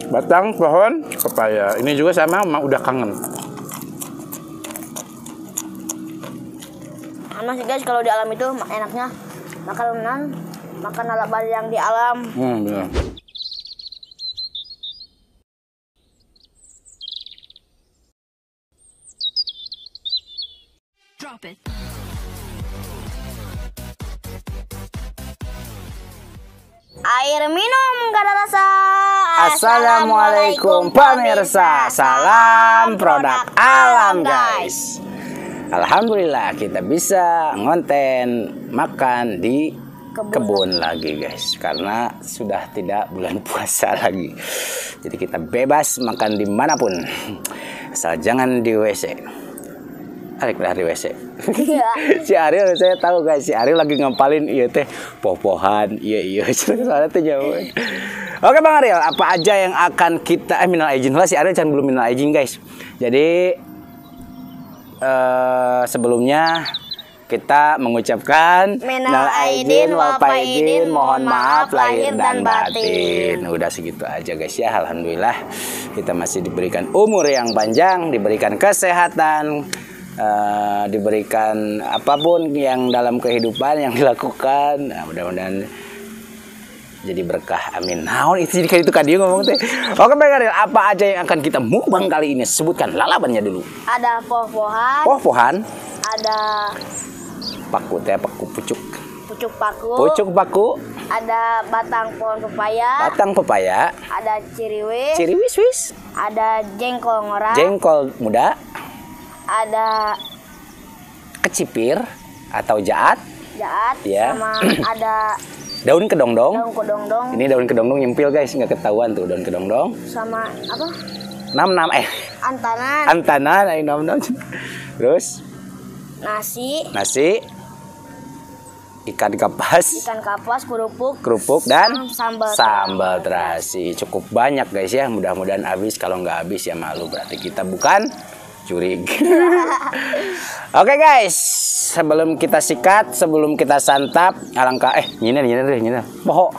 Batang pohon pepaya. Ini juga sama, udah kangen. Sama sih guys, kalau di alam itu enaknya makan lalapan yang di alam. Benar. Drop it. Air minum gak ada rasa. Assalamualaikum pemirsa. Salam produk alam guys. Alhamdulillah kita bisa ngonten makan di kebun lagi guys. Karena sudah tidak bulan puasa lagi. Jadi kita bebas makan dimanapun. Asal jangan di WC. Arik lah di WC. Si Ariel saya tahu guys, si Ariel lagi ngempalin iya teh poh-pohan, iya soalnya teh jauh. Oke Bang Ariel, apa aja yang akan kita minal aijin lah, si Ariel can belum minal aijin guys. Jadi sebelumnya kita mengucapkan minal aidin wal faidin, mohon maaf lahir dan batin. Udah segitu aja guys ya, alhamdulillah kita masih diberikan umur yang panjang, diberikan kesehatan. Diberikan apapun yang dalam kehidupan yang dilakukan, nah, mudah-mudahan jadi berkah, amin. Nah, itu jadi itu kan dia ngomong teh. Oke Bang Ariel, apa aja yang akan kita mukbang kali ini? Sebutkan lalabannya dulu. Ada poh-pohan. Poh-pohan. Ada paku teh, paku pucuk. Pucuk paku. Pucuk paku. Ada batang pohon pepaya. Batang pepaya. Ada ciriwis. Ciriwis. Ada jengkol ngorang. Jengkol muda. Ada kecipir atau jaat ya. Sama ada daun kedongdong. Ini daun kedongdong nyempil guys, nggak ketahuan tuh daun kedongdong. Sama apa? Antanan nam. Terus nasi ikan kapas, kerupuk dan sambal terasi. Cukup banyak guys ya, mudah-mudahan habis. Kalau nggak habis ya malu, berarti kita bukan curi. Oke guys, sebelum kita sikat, sebelum kita santap, alangkah nyiner bohong.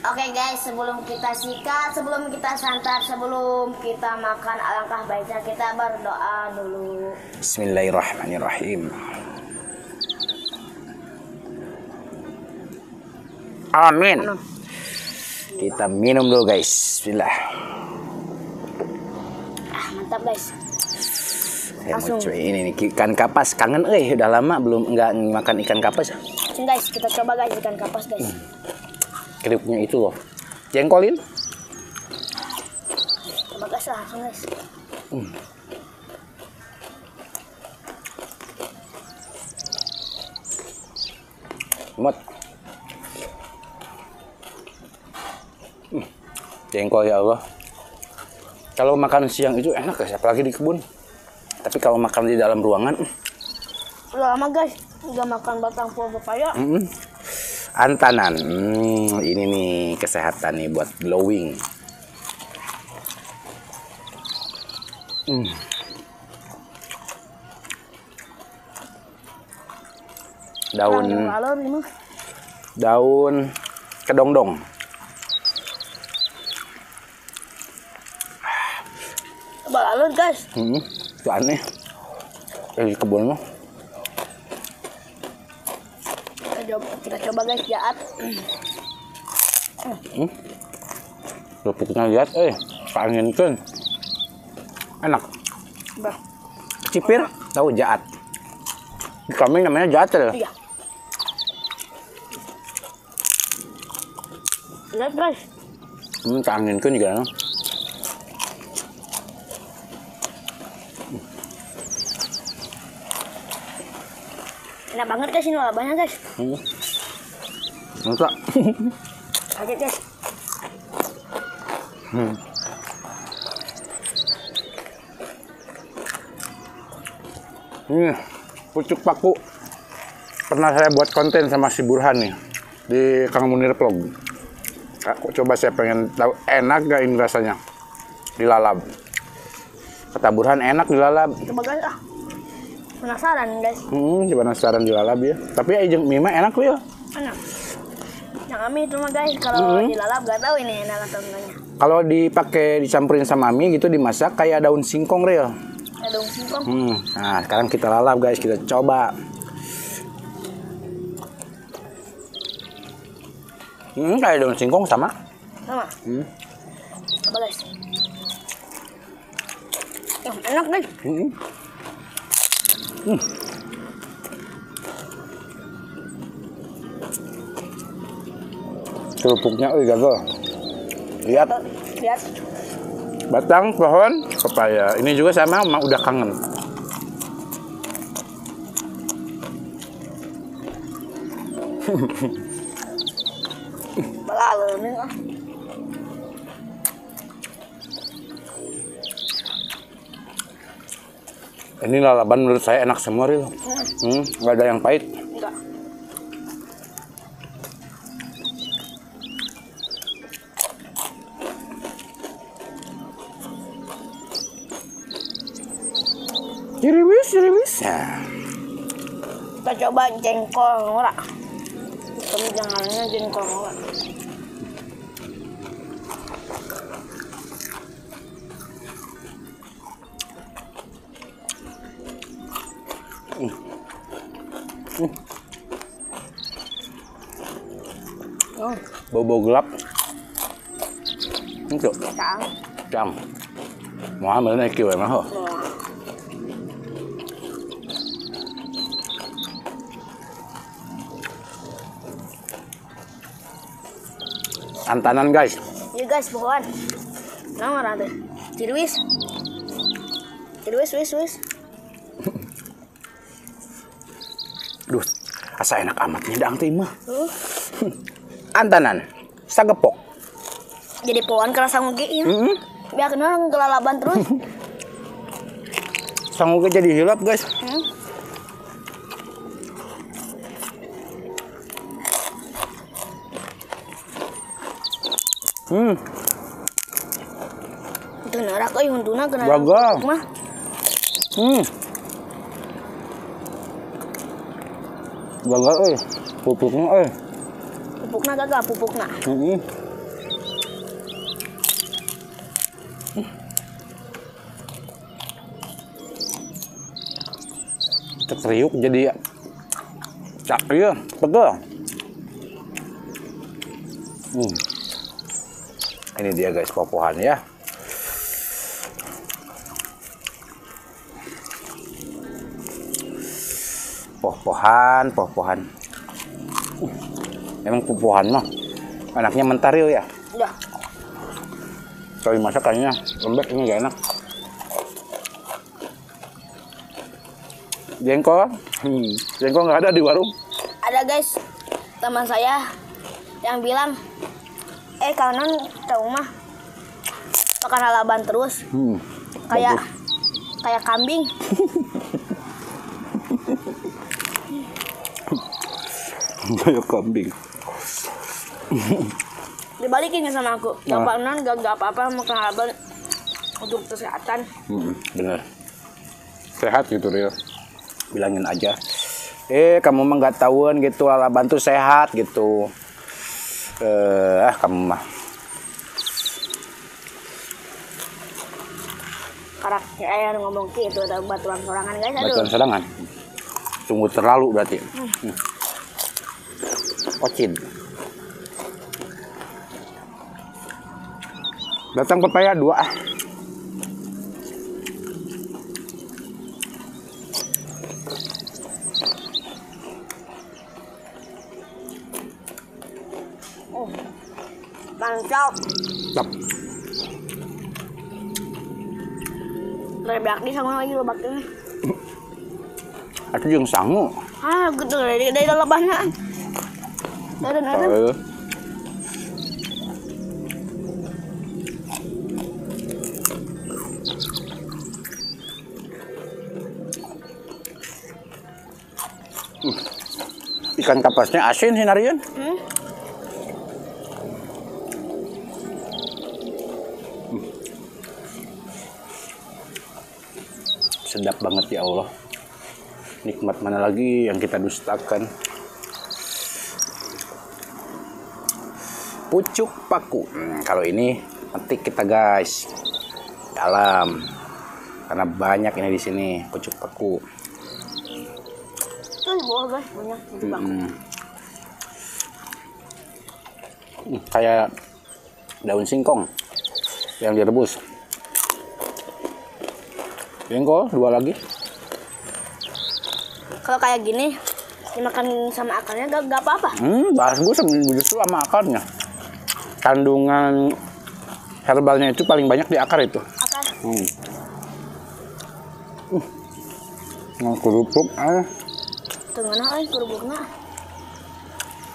Oke guys, sebelum kita sikat, sebelum kita santap, sebelum kita makan, alangkah baiknya kita berdoa dulu. Bismillahirrahmanirrahim. Amin. Kita minum dulu guys. Bismillah. Mantap guys. Saya mau coba ini nih, ikan kapas. Kangen udah lama belum nggak makan ikan kapas. Guys, kita coba guys ikan kapas guys. Kerupuknya itu loh. Jengkolin. Coba guys, langsung guys. Mot. Jengkol ya Allah. Kalau makan siang itu enak guys, apalagi di kebun. Tapi kalau makan di dalam ruangan, udah lama guys, udah makan batang pohon pepaya. Antanan, ini nih kesehatan nih buat glowing. Daun kedongdong. Balon guys. Itu aneh. Di kebun mah. Kita coba guys jaat. Kerupuknya lihat, kangenkeun. Enak. Bah. Cipir, tahu jaat. Di kami namanya jaat ya. Iya. Lihat guys. Kangenkeun juga. Enak banget guys, ini lalabannya guys. Mantap. Kaget guys. Ini pucuk paku. Pernah saya buat konten sama si Burhan nih di Kang Munir Vlog. Aku coba, saya pengen tahu enak gak ini rasanya dilalap. Kata Burhan enak dilalap. Coba guys penasaran guys. Penasaran dilalap ya. Tapi jeung mie mah enak ya. Enak. Yang kami itu mah guys, kalau dilalap gak tahu ini enak atau enggaknya. Kalau dipakai dicampurin sama mie gitu dimasak kayak daun singkong real. Daun singkong. Nah, sekarang kita lalap guys, kita coba. Kayak daun singkong sama. Sama. Coba guys. Enak guys. Kerupuknya gagal. Lihat. Lihat. Batang pohon pepaya. Ini juga sama, mak udah kangen. Balalu nih. Ini lalaban menurut saya enak semua, Ril. Nggak ada yang pahit. Enggak. Ciriwis. Nah. Kita coba jengkol ngora. Kami jangannya jengkol ngora. Bau-bau gelap. Itu. Cang. Mau ambil này kiểu em hả? Antanan guys. Iya guys, pohon. Nama rada. Cirwis. Wis. Duh, asa enak amat nih dang timah. Antanan, sagepok. Jadi pohon kerasa ngugi ya. Biar kenal ngelalaban terus. Sanguge jadi hilap guys. Itu nerak euy huntuna kena. Gagal. Mah. Gagal euy. Pupuknya euy. Pupukna gagal, pupukna. Teriuk jadi cak iya, pegel. Ini dia guys popohan ya. Popohan. Emang popohan mah anaknya mentar ya. Udah. Kalau dimasak kayaknya lembek, ini gak enak. Jengkol nggak ada di warung. Ada guys, teman saya yang bilang, kanan tahu mah makan lalaban terus, kayak kambing. Kayak kambing. Dibalikin sama aku, bapak non gak apa-apa makan lalaban untuk kesehatan. Bener, sehat gitu Ril. Bilangin aja, kamu mah nggak tahuan gitu, lalaban tuh sehat gitu. Kamu mah karakter ayah ngomong gitu, ada batuan sorangan guys. Batuan sorangan sungguh terlalu berarti. Ocin datang pepaya 2. Mantap. Tap. Lebak di sama lagi lebak ini. Itu yang sangu. Gitu dari lelebahnya. Ada. Ikan kapasnya asin Hinarian. Sedap banget ya Allah. Nikmat mana lagi yang kita dustakan. Pucuk paku. Kalau ini Metik kita guys. Dalam. Karena banyak ini di sini pucuk paku. Tuh di bawah guys, banyak pucuk paku. Kayak daun singkong yang direbus. Singkong 2 lagi. Kalau kayak gini dimakan sama akarnya gak apa-apa. Bagus justru sama akarnya. Kandungan herbalnya itu paling banyak di akar itu. Akar. Kerupuk. Tengah kerupuknya.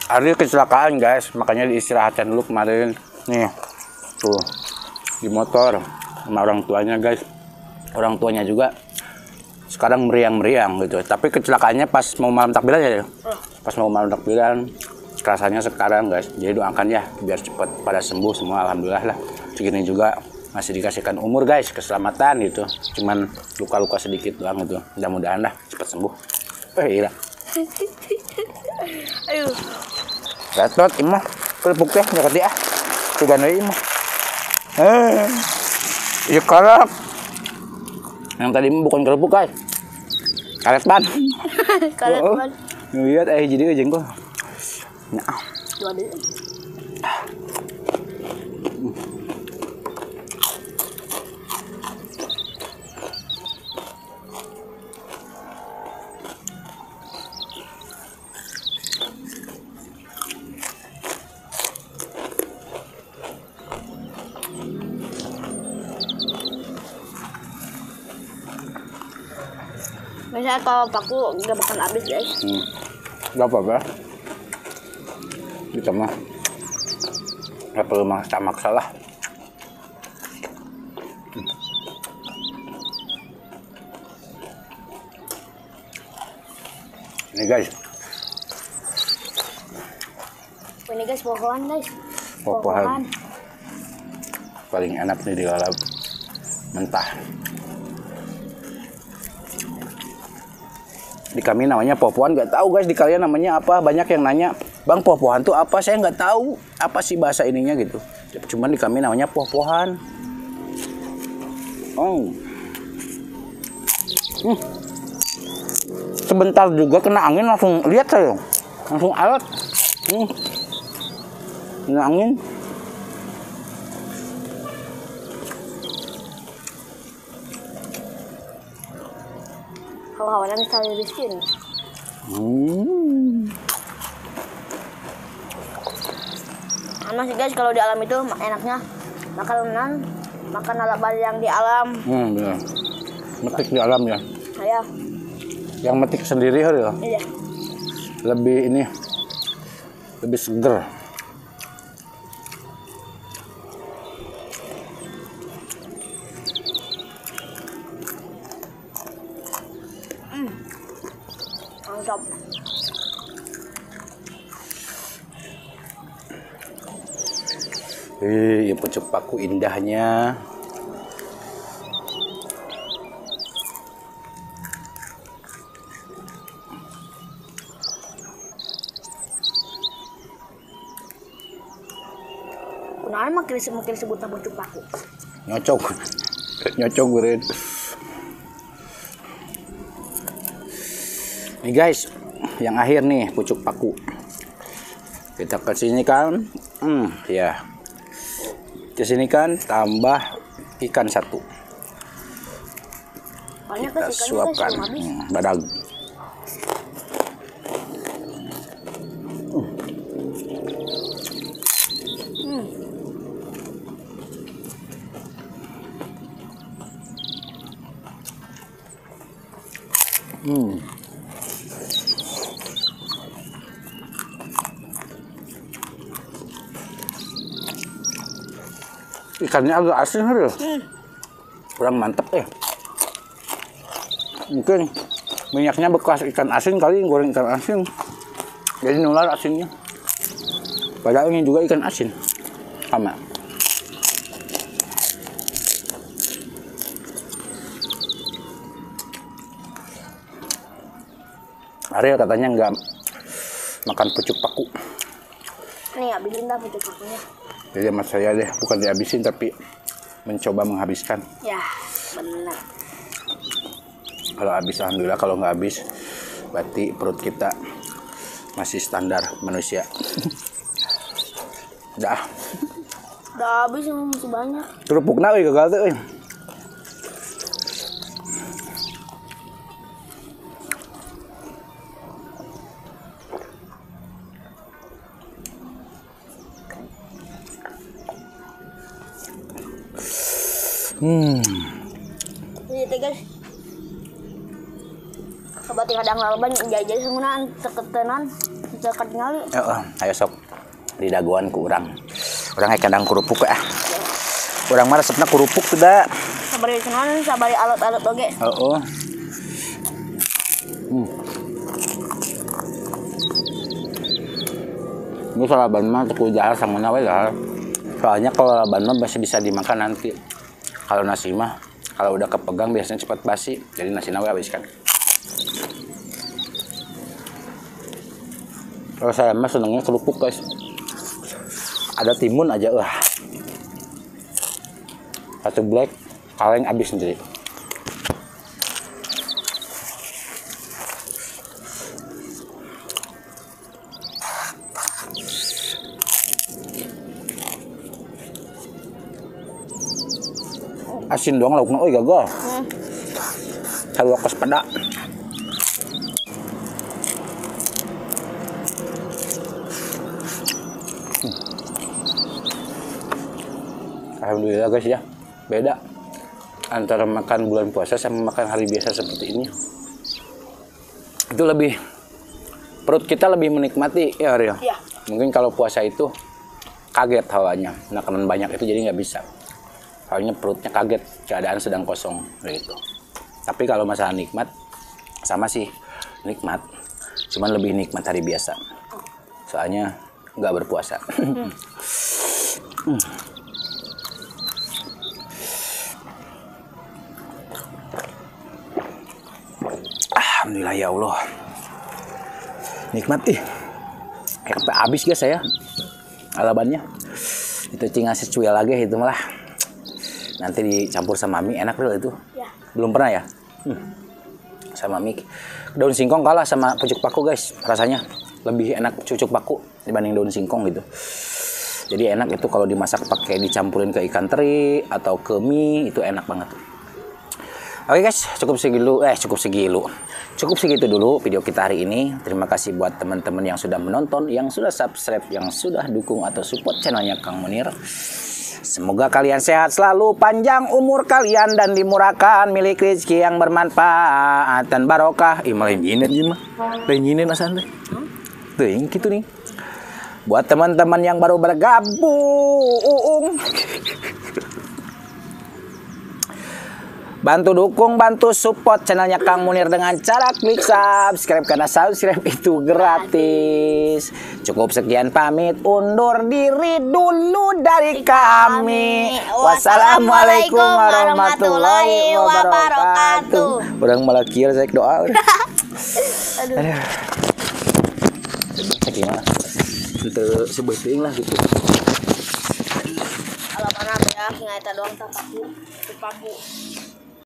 Hari kecelakaan guys, makanya diistirahatkan dulu kemarin. Nih, tuh di motor sama orang tuanya guys. Orang tuanya juga sekarang meriang-meriang gitu. Tapi kecelakaannya pas mau malam takbiran ya. Pas mau malam takbiran, rasanya sekarang guys. Jadi doakan ya biar cepat pada sembuh semua. Alhamdulillah lah. Segini juga masih dikasihkan umur guys, keselamatan gitu. Cuman luka-luka sedikit doang gitu. Mudah-mudahan lah cepat sembuh. Iya. Ayo. Gatot imah kerupuk teh ngerti ah. Tiga deui imah. Ieu karak. Yang tadi bukan kerupuk guys. Karet ban. Karet ban. Lihat jadi jeung kok. Nah. Dua deui. Misalnya kalau paku nggak bakal habis guys. Gak apa-apa. Kita mah nggak perlu maksa lah. Ini guys. Ini guys pohokan guys. Pohokan. Paling enak nih dilalap mentah. Di kami namanya popohan, nggak tahu guys di kalian namanya apa. Banyak yang nanya, bang popohan tuh apa? Saya nggak tahu apa sih bahasa ininya gitu. Cuman di kami namanya popohan. Sebentar juga kena angin langsung lihat saya, langsung alat. Kena angin. Kalau hawanya misalnya miskin. Masih guys kalau di alam itu enaknya makan ala yang di alam. Benar. Metik di alam ya. Iya. Yang metik sendiri ya. Iya. Lebih seger. Mantap. Ya pucuk paku indahnya. Kunaon makin disebut pucuk paku. Nyocok beureun. Nih guys, yang akhir nih pucuk paku. Kita kesinikan, ya. Kesinikan tambah ikan 1. Banyak Kita guys, suapkan badag. Ikannya agak asin ya. Kurang mantep ya. Mungkin minyaknya bekas ikan asin kali, goreng ikan asin. Jadi nular asinnya. Padahal ini juga ikan asin. Sama. Ariel katanya nggak makan pucuk paku. Nih, habisin dah pucuk pakunya. Jadi mas saya deh bukan dihabisin tapi mencoba menghabiskan. Ya, benar. Kalau habis alhamdulillah, kalau nggak habis berarti perut kita masih standar manusia. Udah habis yang masih banyak. kerupuk nawi gagal tuh. Ini guys. Coba kadang lalaban jajah semuanya teketenan dekat ngali. Ayo sok di daguan ku urang. Urang kadang kerupuk ya. Urang mah resepna kerupuk tidak. Sabari cuman sabari alat-alat oge. Heeh. Ini lalaban mah teu jahar sama nawe lah. Soalnya kalau lalaban mah masih bisa dimakan nanti. Kalau nasi mah kalau udah kepegang biasanya cepat basi. Jadi nasi nawe habiskan. Kalau saya mah senengnya kerupuk guys. Ada timun aja satu black kaleng habis sendiri. Asin doang lauknya, gagal. Kalau kos pada. Alhamdulillah guys ya, beda antara makan bulan puasa sama makan hari biasa seperti ini. Itu lebih, perut kita lebih menikmati ya Rio. Ya. Mungkin kalau puasa itu kaget hawanya, makanan banyak itu jadi nggak bisa. Soalnya perutnya kaget, keadaan sedang kosong gitu. Tapi kalau masalah nikmat, sama sih nikmat, cuman lebih nikmat hari biasa. Soalnya nggak berpuasa. Alhamdulillah ya Allah, nikmat sampai habis guys saya alabannya. Itu tinggal secuil lagi itu malah. Nanti dicampur sama mie enak real itu. Ya. Belum pernah ya? Sama mie. Daun singkong kalah sama pucuk paku guys. Rasanya lebih enak pucuk paku dibanding daun singkong gitu. Jadi enak itu kalau dimasak pakai dicampurin ke ikan teri atau ke mie, itu enak banget. Oke guys, cukup segitu dulu video kita hari ini. Terima kasih buat teman-teman yang sudah menonton, yang sudah subscribe, yang sudah dukung atau support channelnya Kang Munir. Semoga kalian sehat selalu, panjang umur kalian, dan dimurahkan milik rezeki yang bermanfaat dan barokah. Lain nyinen asan teh. Tuh yang gitu nih. Buat teman-teman yang baru bergabung, bantu dukung, bantu support channelnya Kang Munir dengan cara klik subscribe, karena subscribe itu gratis. Cukup sekian, pamit undur diri dulu dari kami. Wassalamualaikum warahmatullahi wabarakatuh. Orang malah kira saya doa. Aduh. Gimana? Untuk sebutin lah gitu. Kalau mana ya, nggak doang tak paku.